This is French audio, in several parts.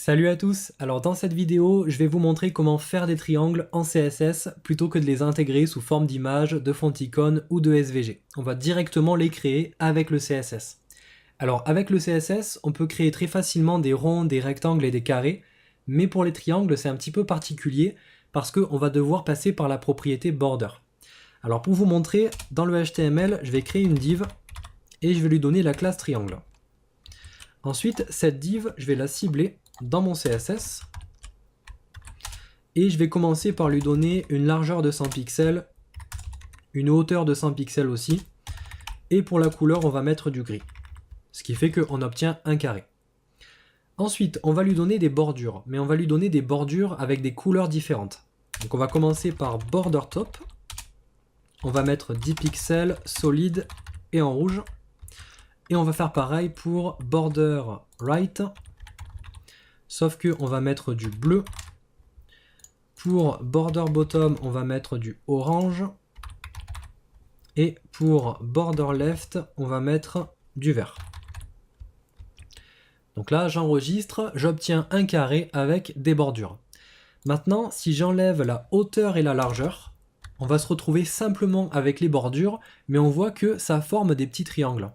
Salut à tous, alors dans cette vidéo, je vais vous montrer comment faire des triangles en CSS plutôt que de les intégrer sous forme d'images, de fonticon ou de SVG. On va directement les créer avec le CSS. Alors avec le CSS, on peut créer très facilement des ronds, des rectangles et des carrés, mais pour les triangles c'est un petit peu particulier parce qu'on va devoir passer par la propriété border. Alors pour vous montrer, dans le HTML, je vais créer une div et je vais lui donner la classe triangle. Ensuite, cette div, je vais la cibler dans mon CSS et je vais commencer par lui donner une largeur de 100 pixels, une hauteur de 100 pixels aussi, et pour la couleur on va mettre du gris, ce qui fait qu'on obtient un carré. Ensuite on va lui donner des bordures, mais on va lui donner des bordures avec des couleurs différentes. Donc on va commencer par border top, on va mettre 10 pixels solide et en rouge, et on va faire pareil pour border right, sauf que on va mettre du bleu. Pour border bottom, on va mettre du orange. Et pour border left, on va mettre du vert. Donc là, j'enregistre, j'obtiens un carré avec des bordures. Maintenant, si j'enlève la hauteur et la largeur, on va se retrouver simplement avec les bordures, mais on voit que ça forme des petits triangles.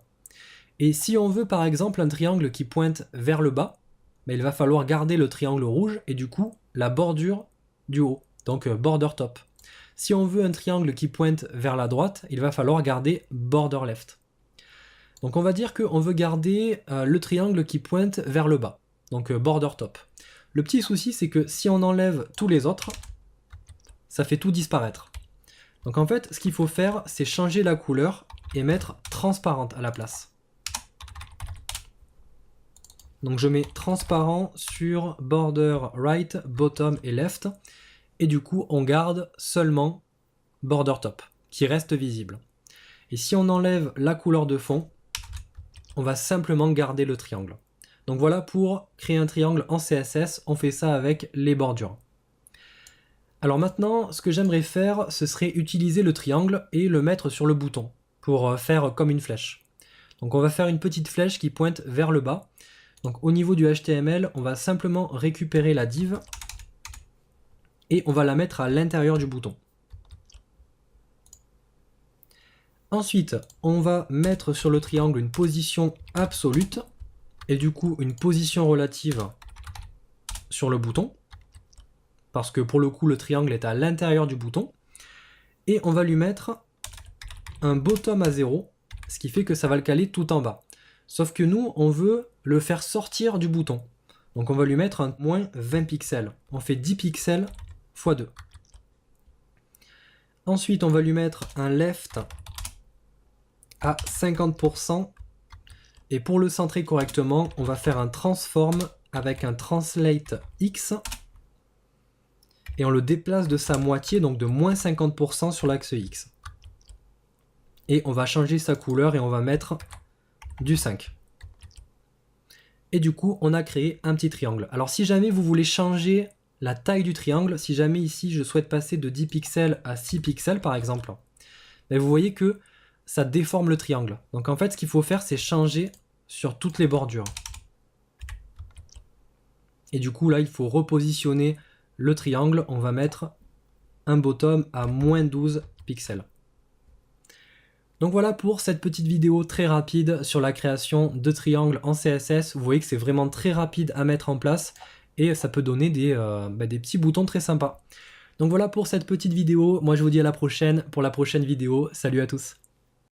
Et si on veut par exemple un triangle qui pointe vers le bas, il va falloir garder le triangle rouge et du coup la bordure du haut, donc border top. Si on veut un triangle qui pointe vers la droite, il va falloir garder border left. Donc on va dire qu'on veut garder le triangle qui pointe vers le bas, donc border top. Le petit souci c'est que si on enlève tous les autres, ça fait tout disparaître. Donc en fait ce qu'il faut faire c'est changer la couleur et mettre transparente à la place. Donc je mets transparent sur border right, bottom et left. Et du coup, on garde seulement border top, qui reste visible. Et si on enlève la couleur de fond, on va simplement garder le triangle. Donc voilà, pour créer un triangle en CSS, on fait ça avec les bordures. Alors maintenant, ce que j'aimerais faire, ce serait utiliser le triangle et le mettre sur le bouton, pour faire comme une flèche. Donc on va faire une petite flèche qui pointe vers le bas. Donc au niveau du HTML, on va simplement récupérer la div et on va la mettre à l'intérieur du bouton. Ensuite, on va mettre sur le triangle une position absolue et du coup une position relative sur le bouton, parce que pour le coup le triangle est à l'intérieur du bouton, et on va lui mettre un bottom à 0, ce qui fait que ça va le caler tout en bas. Sauf que nous, on veut le faire sortir du bouton. Donc on va lui mettre un moins 20 pixels. On fait 10 pixels x 2. Ensuite, on va lui mettre un left à 50%. Et pour le centrer correctement, on va faire un transform avec un translate X. Et on le déplace de sa moitié, donc de moins 50% sur l'axe X. Et on va changer sa couleur et on va mettre du 5. Et du coup, on a créé un petit triangle. Alors si jamais vous voulez changer la taille du triangle, si jamais ici je souhaite passer de 10 pixels à 6 pixels par exemple, vous voyez que ça déforme le triangle. Donc en fait, ce qu'il faut faire, c'est changer sur toutes les bordures. Et du coup, là, il faut repositionner le triangle. On va mettre un bottom à moins 12 pixels. Donc voilà pour cette petite vidéo très rapide sur la création de triangles en CSS. Vous voyez que c'est vraiment très rapide à mettre en place et ça peut donner des petits boutons très sympas. Donc voilà pour cette petite vidéo. Moi je vous dis à la prochaine pour la prochaine vidéo. Salut à tous.